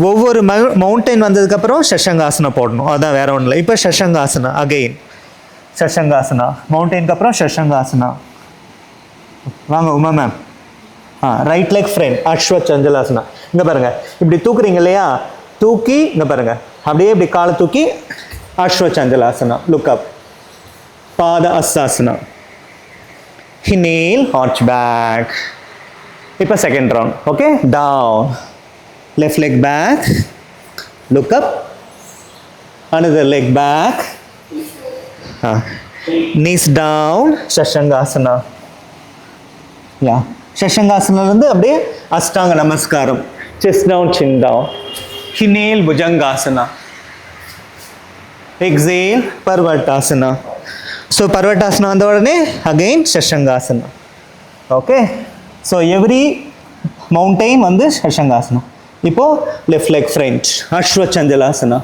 ஒவ்வொரு மவுண்டைன் வந்ததுக்கப்புறம் ஷஷங்காசனா போடணும். அதான் வேற ஒன்றும் இல்லை. இப்போ ஷஷங்காசனா அகெயின். ஷஷங்காசனா மவுண்டைனுக்கு அப்புறம் ஷஷங்காசனா. வாங்க Uma ma'am. Right leg front ashwa sanchalanasana. இங்கே பாருங்கள், இப்படி தூக்குறீங்க இல்லையா, தூக்கி இங்கே பாருங்கள், அப்படியே இப்படி காலை தூக்கி அஸ்வ சஞ்சலாசனா. Look up. பாத அஸ்ஸாசனா. ஹினேல் ஆர்ச் பேக். இப்போ second round. Okay, down. Left leg back, look up, another leg back, knees down, Shashangasana. Yeah, Shashangasana இருந்து அப்படியே அஷ்டாங்க நமஸ்காரம். Chest down, chin down. Inhale, Bhujangasana. Exhale, Parvatasana. So Parvatasana வந்த உடனே again Shashangasana. Okay, so every mountain வந்து Shashangasana. இப்போ left leg front ashwa sanchalanasana.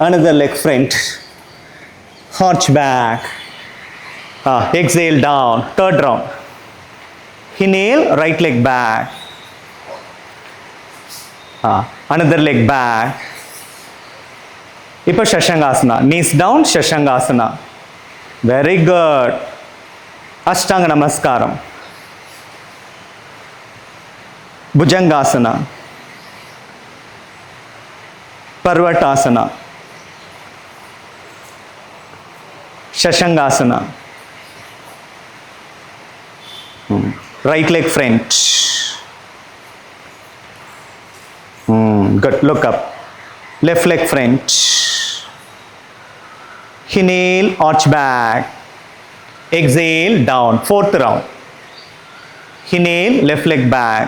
another leg front, arch back, exhale down, third round. Inhale, right leg back, another leg back. இப்போ Shashangasana, knees down, Shashangasana. Very good. Ashtanga Namaskaram. Bhujangasana, Parvatasana, Shashangasana, right leg front. Good. Look up. Left leg front. Inhale, arch back. Exhale, down. Fourth round. Inhale, left leg back.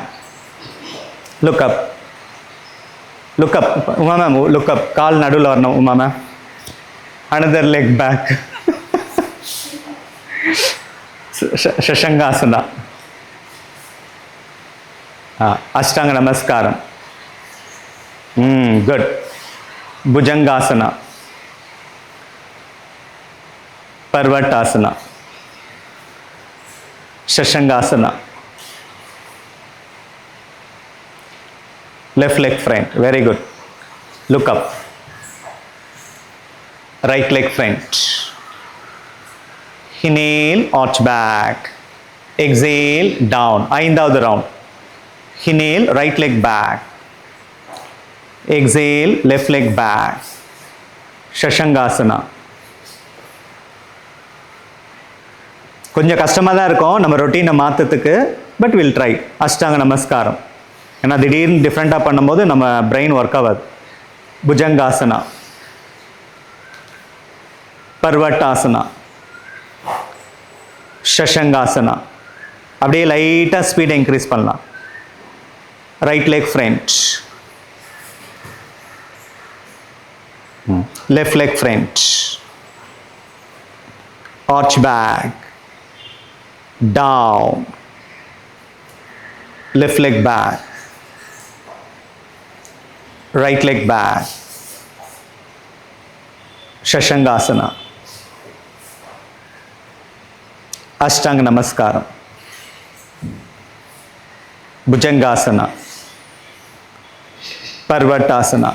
Look up. Look up. Uma ma'am, look up. Kaal nadula varnum, Uma ma'am. Another leg back. Shashangasana. Ashtanga Namaskaram. Good. Bhujangasana. Parvatasana. Shashangasana. Left leg front. Very good. Look up. Right leg front. Inhale, arch back. Exhale, down. ஐந்தாவது round. Inhale, right leg back. Exhale, left leg back. Shashangasana. கொஞ்சம் கஷ்டமாக தான் இருக்கும் நம்ம ரொட்டீனை மாற்றத்துக்கு, but will try. அஷ்டாங்க நமஸ்காரம். ஏன்னா திடீர்னு டிஃப்ரெண்ட்டாக பண்ணும்போது நம்ம பிரெயின் ஒர்க் ஆகாது. புஜங்காசனா, பர்வட்டாசனா, ஷஷங்காசனா. அப்படியே லைட்டாக ஸ்பீடை இன்க்ரீஸ் பண்ணலாம். Right leg front, left leg front, arch back, down, left leg back, right leg back, Shashangasana, Ashtanga Namaskaram, Bhujangasana, Parvatasana,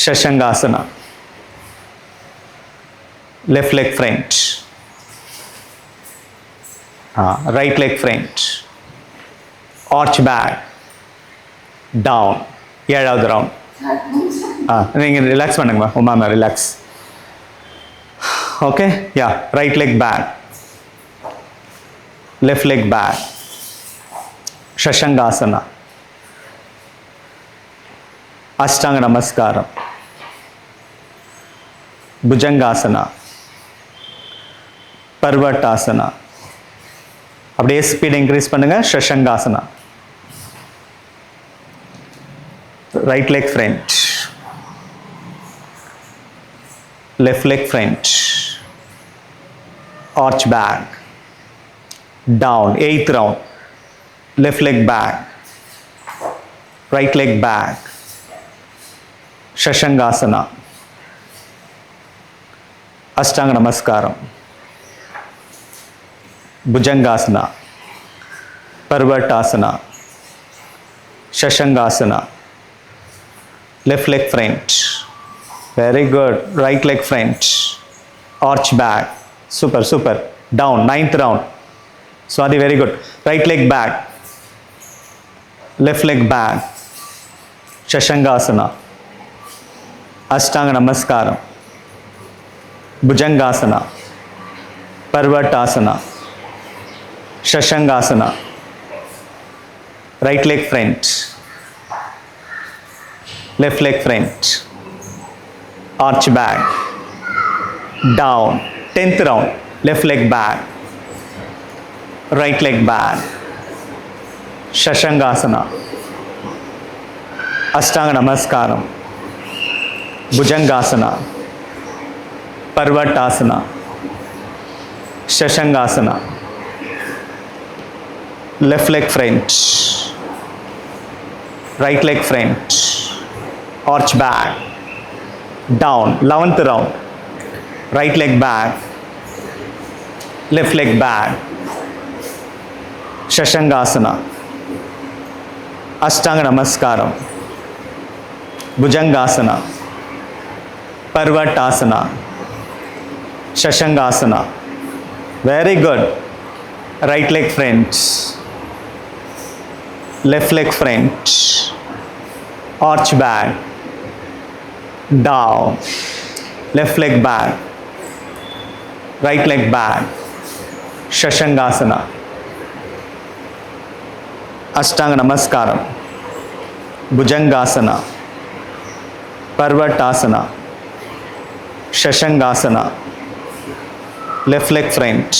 Shashangasana, left leg front, right leg front, arch back, down. ஏழாவது round. நீங்கள் relax பண்ணுங்கம்மா. உமாமா relax. Okay, yeah. Right leg back, left leg back, shashankasana, ashtanga namaskaram, bhujangasana, parvatasana. அப்படியே speed increase பண்ணுங்க. Shashankasana, right leg front, left leg front, arch back, down. 8th round. Left leg back, right leg back, Shashangasana, Ashtanga Namaskaram, Bhujangasana, Parvatasana, Shashangasana, left leg front. Very good. Right leg front, arch back. Super, super. Down. 9th round. Swati, very good. Right leg back, left leg back, Shashangasana, Ashtanga Namaskaram, Bhujangasana, Parvatasana, Shashangasana, right leg front, left leg front, arch back, down. 10th round. Left leg back, right leg back, Shashangasana, Ashtanga Namaskaram, Bhujangasana, Parvatasana, Shashangasana, left leg front, right leg front, arch back, down. 11th round. Right leg back, left leg back, Shashangasana, Ashtanga Namaskaram, Bhujangasana, Parvatasana, Shashangasana. Very good. Right leg front, left leg front, arch back, down. Left leg back, right leg back, Shashangasana, Ashtanga Namaskaram, Bhujangasana, Parvatasana, Shashangasana, left leg front.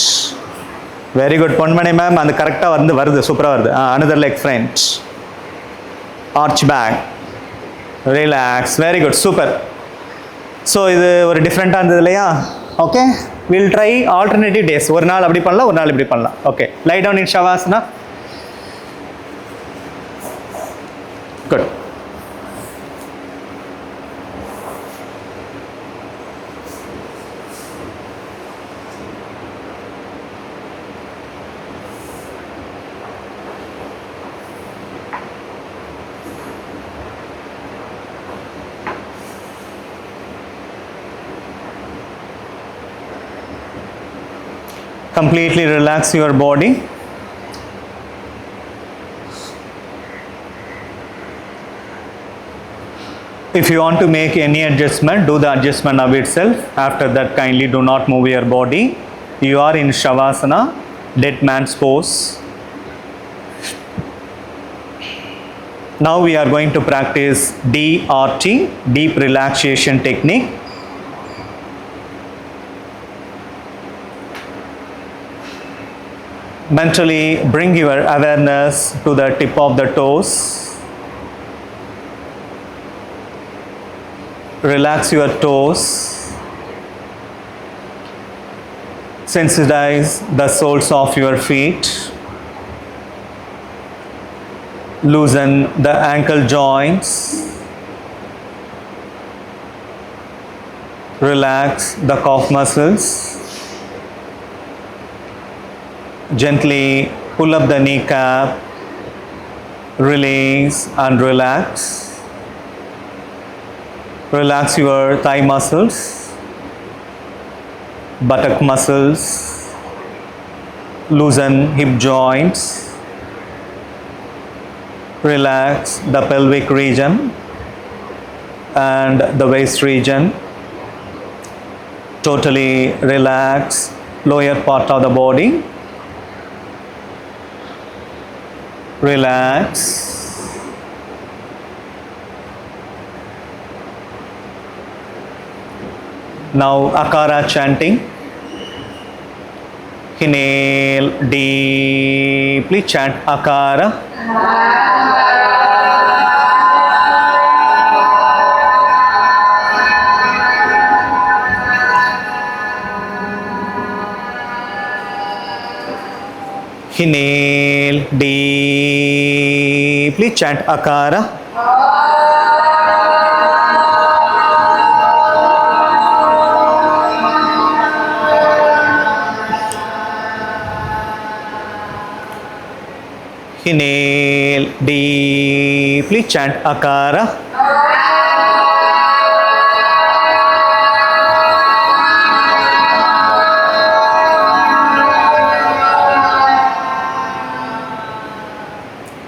Very good. Ponmani ma'am, and correcta varudhu, super varudhu. Another leg front, arch back, relax. Very good, super. So இது ஒரு டிஃப்ரெண்ட்டாக இருந்தது இல்லையா? Okay, will try alternative days. ஒரு நாள் அப்படி பண்ணலாம், ஒரு நாள் இப்படி பண்ணலாம். Okay, lie down in shavasana. Good. Completely relax your body. If you want to make any adjustment, do the adjustment of itself. After that, kindly do not move your body. You are in Shavasana, dead man's pose. Now we are going to practice DRT, deep relaxation technique. Mentally bring your awareness to the tip of the toes. Relax your toes. Sensitize the soles of your feet. Loosen the ankle joints. Relax the calf muscles. Gently pull up the kneecap, release and relax. Relax your thigh muscles, buttock muscles, loosen hip joints. Relax the pelvic region and the waist region. Totally relax lower part of the body. Relax. Now Akara chanting. Inhale deeply, chant Akara. Inhale deeply, chant Akara. Inhale deeply, chant Akara.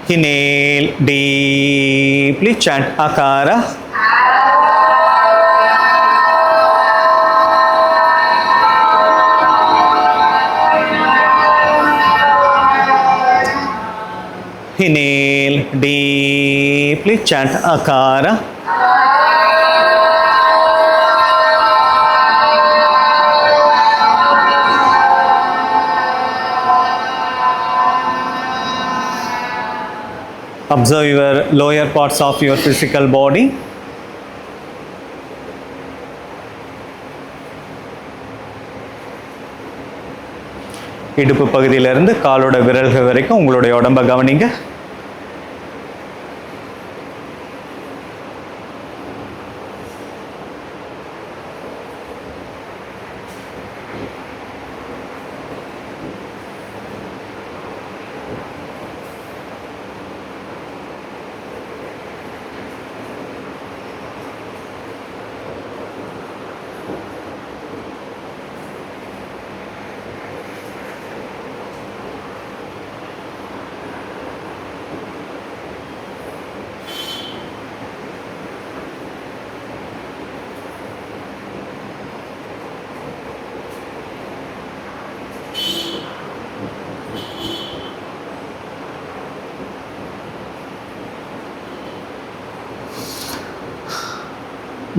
Inhale deeply, chant Akara. Inhale deeply, chant Akara. Observe your lower parts of your physical body. இடுப்பு பகுதியிலிருந்து காலோட விரல்கள் வரைக்கும் உங்களுடைய உடம்பை கவனிங்க.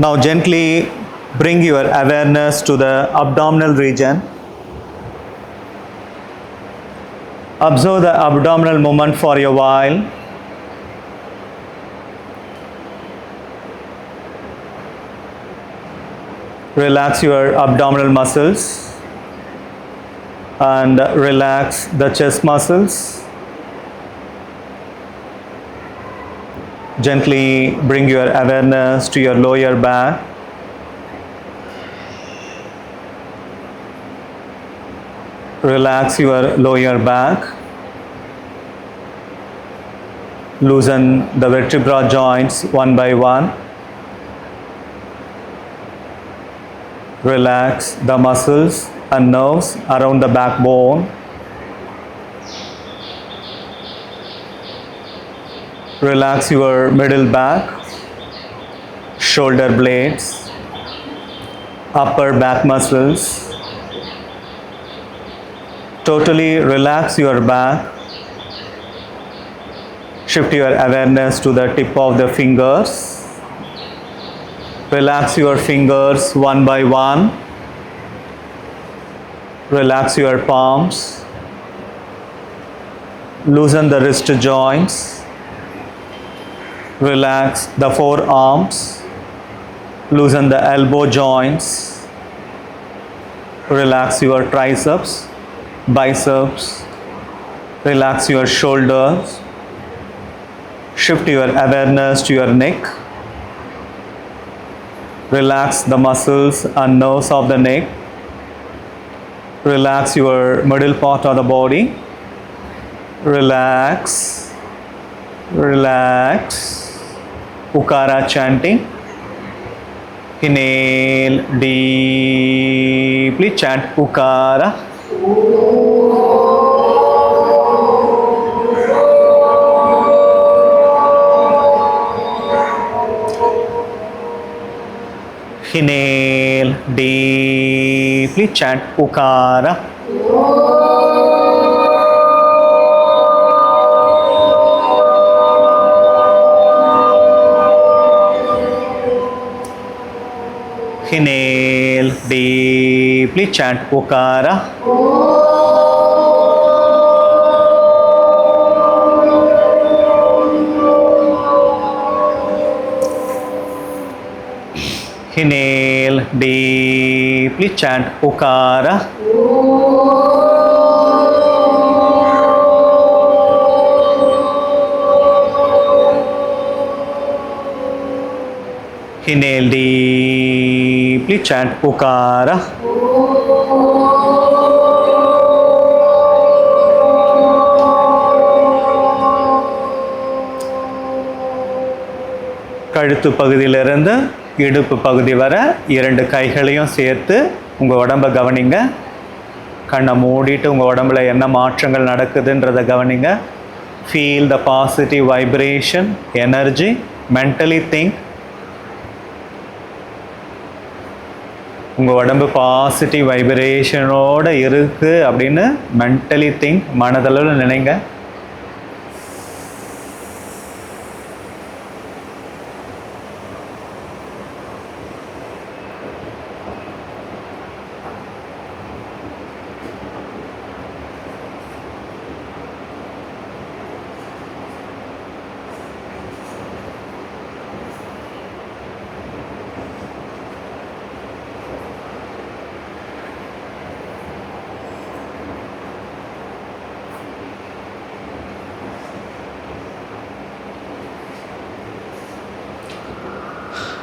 Now gently bring your awareness to the abdominal region. Observe the abdominal movement for a while. Relax your abdominal muscles and relax the chest muscles. Gently bring your awareness to your lower back. Relax your lower back. Loosen the vertebral joints one by one. Relax the muscles and nerves around the backbone. Relax your middle back, shoulder blades, upper back muscles, Totally relax your back. Shift your awareness to the tip of the fingers. Relax your fingers one by one. Relax your palms. Loosen the wrist joints. Relax the forearms. Loosen the elbow joints. Relax your triceps, biceps. Relax your shoulders. Shift your awareness to your neck. Relax the muscles and nerves of the neck. Relax your middle part of the body. Relax. Relax. Ukara chanting. Inhale deeply, chant Ukara. Inhale deeply, chant Ukara. Inhale deeply, chant Ukara. Inhale deeply, chant Ukara. Inhale deeply, chant Ukara. கழுத்து பகுதியிலிருந்து இடுப்பு பகுதி வரை இரண்டு கைகளையும் சேர்த்து உங்கள் உடம்பை கவனிங்க. கண்ணை மூடிட்டு உங்கள் உடம்புல என்ன மாற்றங்கள் நடக்குதுன்றதை கவனிங்க. Feel the positive vibration, energy. Mentally think. உங்கள் உடம்பு பாசிட்டிவ் வைப்ரேஷனோடு இருக்குது அப்படின்னு மென்டலி திங்க், மனதளவில் நினைங்க.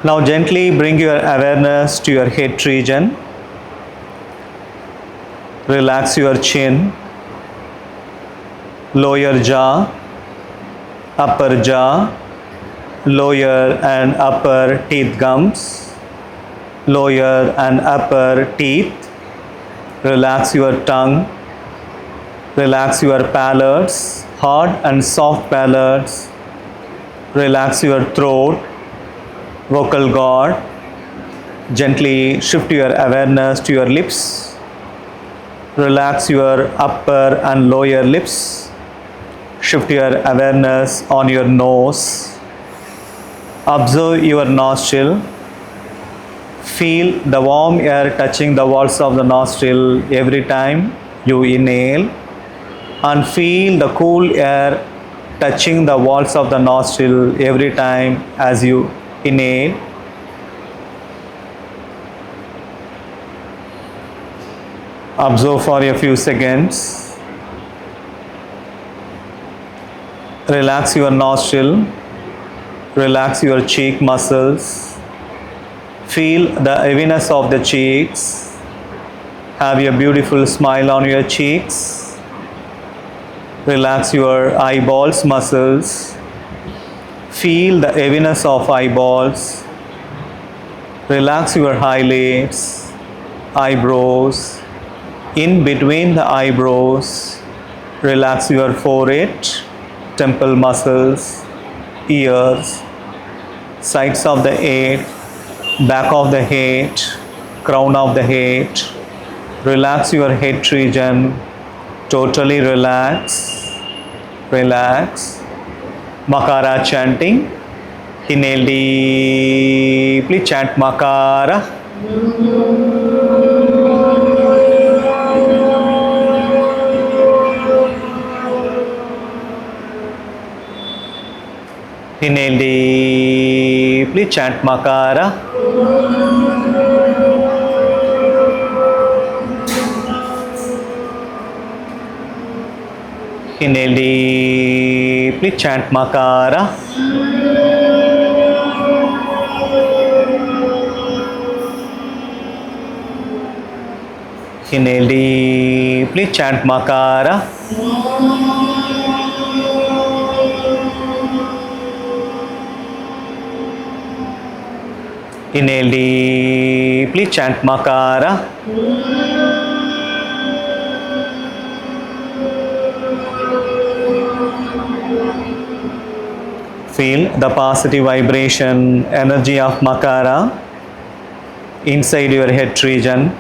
Now gently bring your awareness to your head region. Relax your chin, lower jaw, upper jaw, lower and upper teeth gums, lower and upper teeth. Relax your tongue. Relax your palates, hard and soft palates. Relax your throat, vocal cord. Gently shift your awareness to your lips. Relax your upper and lower lips. Shift your awareness on your nose. Observe your nostril. Feel the warm air touching the walls of the nostril every time you inhale, and feel the cool air touching the walls of the nostril every time as you inhale. Observe for a few seconds. Relax your nostril. Relax your cheek muscles. Feel the heaviness of the cheeks. Have a beautiful smile on your cheeks. Relax your eyeballs muscles. Feel the heaviness of eyeballs. Relax your eyelids, eyebrows. In between the eyebrows, relax your forehead, temple muscles, ears, sides of the head, back of the head, crown of the head. Relax your head region, Totally relax. Relax. Makara chanting. Inhale deeply. Chant Makara. Inhale deeply. Chant Makara. Inhale deeply. Chant Makara. Inhale deeply. Chant Makara. Inhale deeply. Chant Makara. Feel the positive vibration, energy of Makara inside your head region.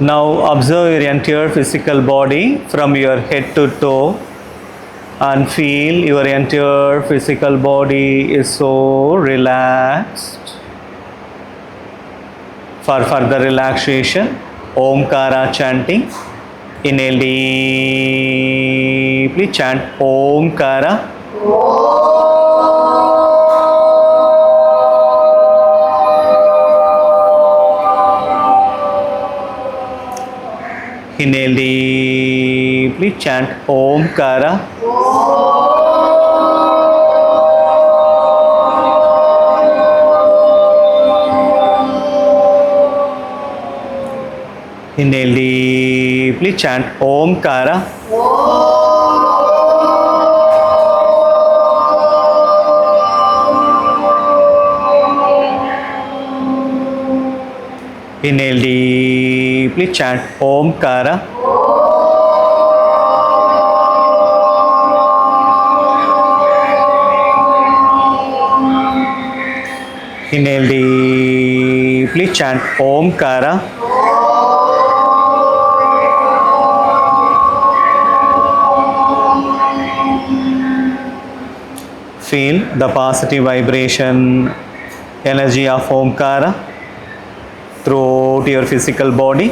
Now observe your entire physical body from your head to toe and feel your entire physical body is so relaxed. For further relaxation, Omkara chanting. Inhale deeply, chant Omkara. Inhale deeply, chant Omkara. Inhale deeply, chant Omkara. Inhale deeply, chant Omkara. Inhale deeply, chant Omkara. Feel the positive vibration, energy of Omkara throughout your physical body.